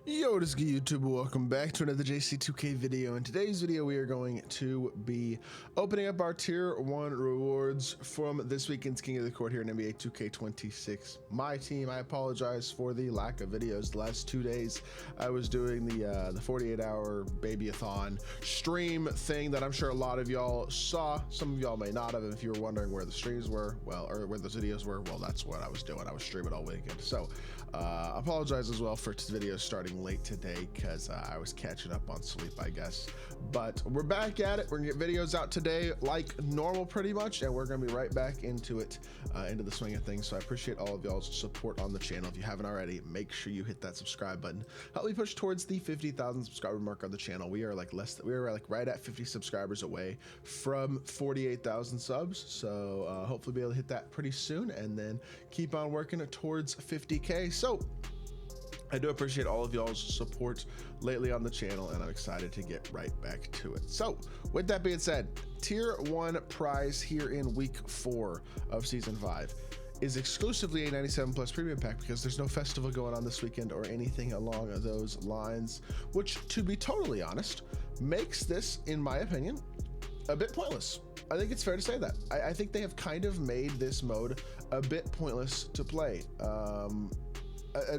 Yo, what is good, YouTube? Welcome back to another JC2K video. In today's video, we are going to be opening up our Tier 1 rewards from this weekend's King of the Court here in NBA 2K26. My team, I apologize for the lack of videos. The last 2 days, I was doing the 48-hour babyathon stream thing that I'm sure a lot of y'all saw. Some of y'all may not have. If you were wondering where the streams were, well, or where those videos were, well, that's what I was doing. I was streaming all weekend. So, apologize as well for videos starting late today because I was catching up on sleep, I guess. But we're back at it. We're gonna get videos out today like normal pretty much, and we're gonna be right back into it, into the swing of things. So I appreciate all of y'all's support on the channel. If you haven't already, make sure you hit that subscribe button. Help me push towards the 50,000 subscriber mark on the channel. We are like right at 50 subscribers away from 48,000 subs. So hopefully be able to hit that pretty soon and then keep on working towards 50K. So I do appreciate all of y'all's support lately on the channel, and I'm excited to get right back to it. So with that being said, Tier 1 prize here in week 4 of season 5 is exclusively a 97 plus premium pack because there's no festival going on this weekend or anything along those lines, which, to be totally honest, makes this, in my opinion, a bit pointless. I think it's fair to say that. I think they have kind of made this mode a bit pointless to play.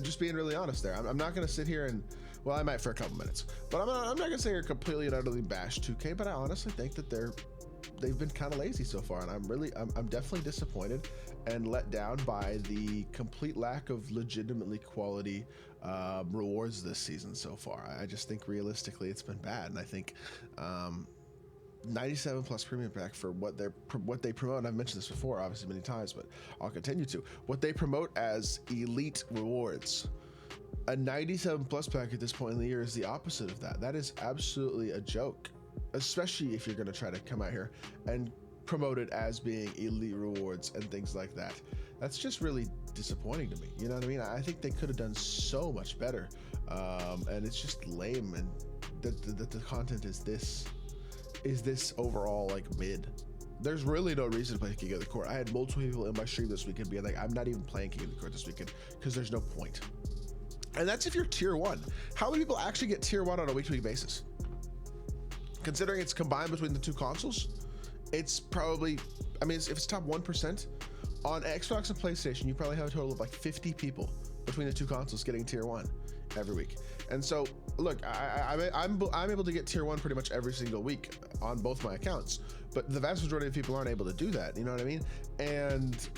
Just being really honest there. I'm not going to sit here and, well, I might for a couple minutes, but I'm not going to say you're completely and utterly bash 2K, but I honestly think that they've been kind of lazy so far, and I'm definitely disappointed and let down by the complete lack of legitimately quality rewards this season so far. I just think realistically it's been bad, and I think 97 plus premium pack for what they promote, and I've mentioned this before obviously many times, but I'll continue to, what they promote as elite rewards. A 97 plus pack at this point in the year is the opposite of that. That is absolutely a joke, especially if you're going to try to come out here and promote it as being elite rewards and things like that. That's just really disappointing to me. You know what I mean? I think they could have done so much better, and it's just lame, and that the content is this overall like mid. There's really no reason to play King of the Court. I had multiple people in my stream this weekend being like, I'm not even playing King of the Court this weekend because there's no point. And that's if you're tier 1. How many people actually get tier 1 on a week-to-week basis? Considering it's combined between the two consoles, it's probably, I mean, if it's top 1%, on Xbox and PlayStation, you probably have a total of like 50 people between the two consoles getting tier 1 every week. And so look, I'm able to get tier 1 pretty much every single week on both my accounts, but the vast majority of people aren't able to do that. You know what I mean? And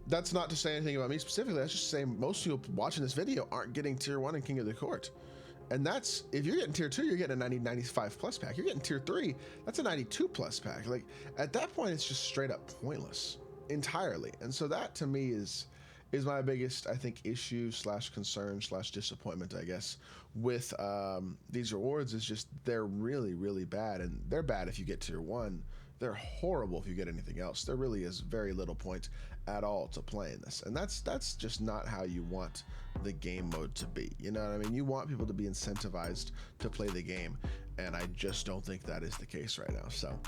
that's not to say anything about me specifically. That's just saying most people watching this video aren't getting tier 1 in King of the Court. And that's, if you're getting tier 2, you're getting a 95 plus pack. You're getting tier 3, that's a 92 plus pack. Like at that point, it's just straight up pointless entirely. And so that to me is my biggest, I think, issue slash concern slash disappointment, I guess, with these rewards, is just they're really, really bad. And they're bad if you get tier 1. They're horrible if you get anything else. There really is very little point at all to playing this. And that's just not how you want the game mode to be. You know what I mean? You want people to be incentivized to play the game. And I just don't think that is the case right now. So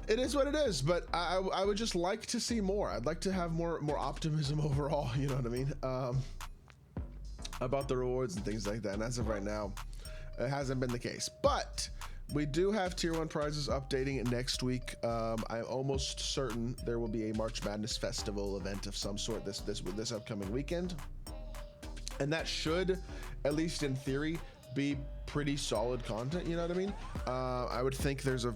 it is what it is, but I would just like to see more. I'd like to have more optimism overall, you know what I mean, about the rewards and things like that. And as of right now, it hasn't been the case. But we do have tier 1 prizes updating next week. I'm almost certain there will be a March Madness Festival event of some sort this upcoming weekend, and that should, at least in theory, be pretty solid content. You know what I mean? I would think there's a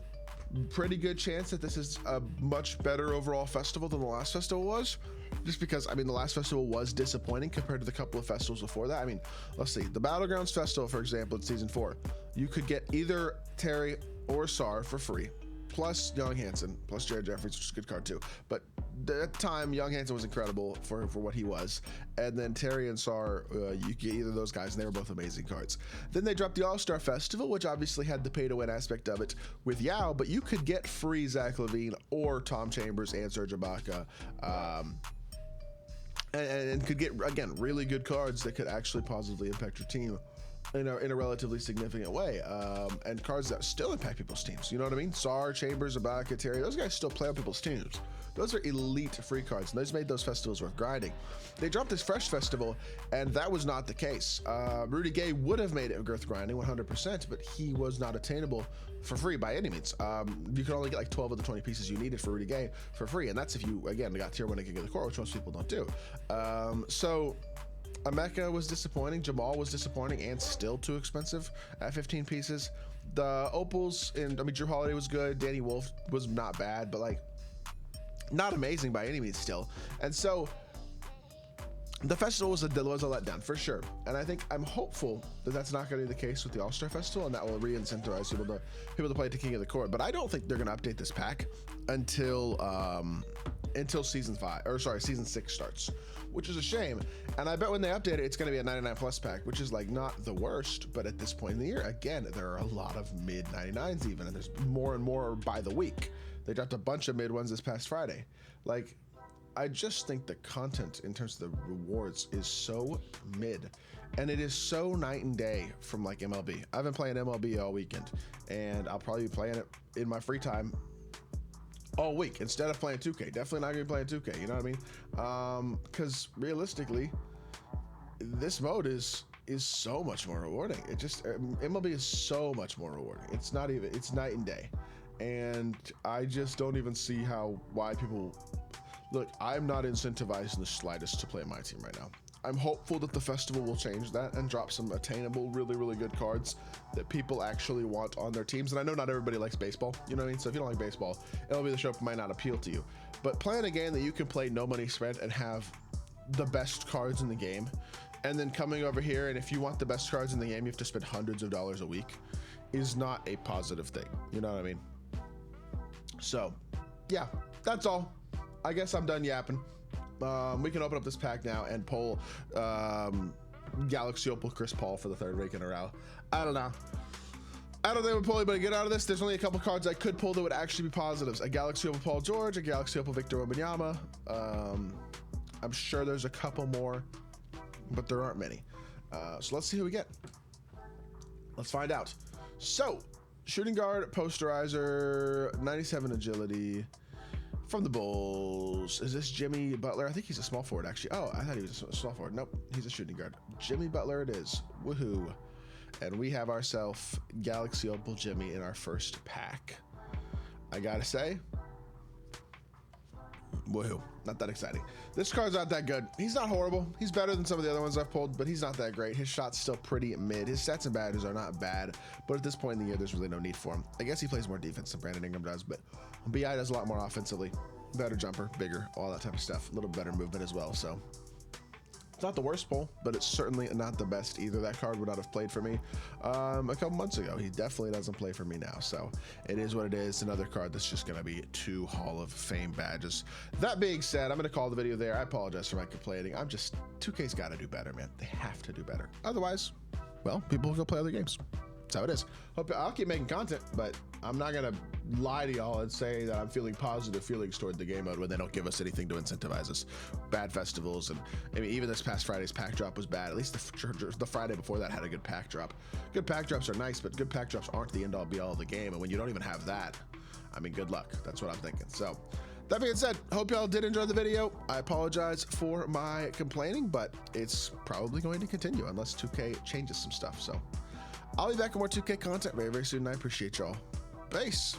pretty good chance that this is a much better overall festival than the last festival was, just because, I mean, the last festival was disappointing compared to the couple of festivals before that. I mean, let's see, the Battlegrounds Festival, for example, in season 4, you could get either Terry or Sar for free, plus Young Hansen, plus Jared Jeffries, which is a good card too. But at the time, Young Hansen was incredible for what he was, and then Terry and Sar, you get either of those guys, and they were both amazing cards. Then they dropped the All-Star Festival, which obviously had the pay-to-win aspect of it with Yao, but you could get free Zach LaVine or Tom Chambers and Serge Ibaka, and could get, again, really good cards that could actually positively impact your team in a relatively significant way, and cards that still impact people's teams. You know what I mean? Sar, Chambers, Ibaka, Terry, those guys still play on people's teams. Those are elite free cards, and those made those festivals worth grinding. They dropped this fresh festival, and that was not the case. Rudy Gay would have made it worth grinding 100%, but he was not attainable for free by any means. You could only get like 12 of the 20 pieces you needed for Rudy Gay for free, and that's if you, again, got tier 1 and King of the Court, which most people don't do. So Emeka was disappointing, Jamal was disappointing, and still too expensive at 15 pieces. The Opals, and I mean, Drew Holiday was good, Danny Wolf was not bad, but like not amazing by any means still. And so the festival was a letdown for sure, and I think I'm hopeful that that's not going to be the case with the All-Star Festival, and that will re-incentivize people to play to King of the Court. But I don't think they're going to update this pack until season 6 starts, which is a shame. And I bet when they update it, it's going to be a 99 plus pack, which is like not the worst, but at this point in the year, again, there are a lot of mid 99s even, and there's more and more by the week. They dropped a bunch of mid ones this past Friday. Like, I just think the content in terms of the rewards is so mid, and it is so night and day from like MLB. I've been playing MLB all weekend, and I'll probably be playing it in my free time all week instead of playing 2K. Definitely not gonna be playing 2K, you know what I mean? Because realistically, this mode is so much more rewarding. It just, MLB is so much more rewarding. It's night and day. And I just don't even see why people, look, I'm not incentivized in the slightest to play my team right now. I'm hopeful that the festival will change that and drop some attainable, really, really good cards that people actually want on their teams. And I know not everybody likes baseball, you know what I mean? So if you don't like baseball, MLB the Show might not appeal to you. But playing a game that you can play no money spent and have the best cards in the game, and then coming over here, and if you want the best cards in the game, you have to spend hundreds of dollars a week, is not a positive thing. You know what I mean? So, yeah, that's all. I guess I'm done yapping. We can open up this pack now and pull Galaxy Opal Chris Paul for the 3rd week in a row. I don't know. I don't think we'll pull anybody good out of this. There's only a couple cards I could pull that would actually be positives. A Galaxy Opal Paul George, a Galaxy Opal Victor Wembanyama. I'm sure there's a couple more, but there aren't many. So let's see who we get. Let's find out. So, shooting guard, posterizer, 97 agility from the Bulls. Is this Jimmy Butler? I think he's a small forward, actually. Oh, I thought he was a small forward. Nope, he's a shooting guard. Jimmy Butler it is. Woohoo. And we have ourselves Galaxy Opal Jimmy in our first pack. I gotta say, woohoo. Not that exciting. This card's not that good. He's not horrible. He's better than some of the other ones I've pulled, but he's not that great. His shot's still pretty mid. His stats and badges are not bad, but at this point in the year, there's really no need for him. I guess he plays more defense than Brandon Ingram does, but BI does a lot more offensively. Better jumper, bigger, all that type of stuff. A little better movement as well, so it's not the worst pull, but it's certainly not the best either. That card would not have played for me a couple months ago. He definitely doesn't play for me now, so it is what it is. Another card that's just going to be 2 Hall of Fame badges. That being said, I'm going to call the video there. I apologize for my complaining. 2K's got to do better, man. They have to do better. Otherwise, well, people will go play other games. That's how it is. I'll keep making content, but I'm not gonna lie to y'all and say that I'm feeling positive feelings toward the game mode when they don't give us anything to incentivize us. Bad festivals, and I mean, even this past Friday's pack drop was bad. At least the Friday before that had a good pack drop. Good pack drops are nice, but good pack drops aren't the end all be all of the game. And when you don't even have that, I mean, good luck. That's what I'm thinking. So, that being said, hope y'all did enjoy the video. I apologize for my complaining, but it's probably going to continue unless 2K changes some stuff. So, I'll be back with more 2K content very, very soon. I appreciate y'all. Peace.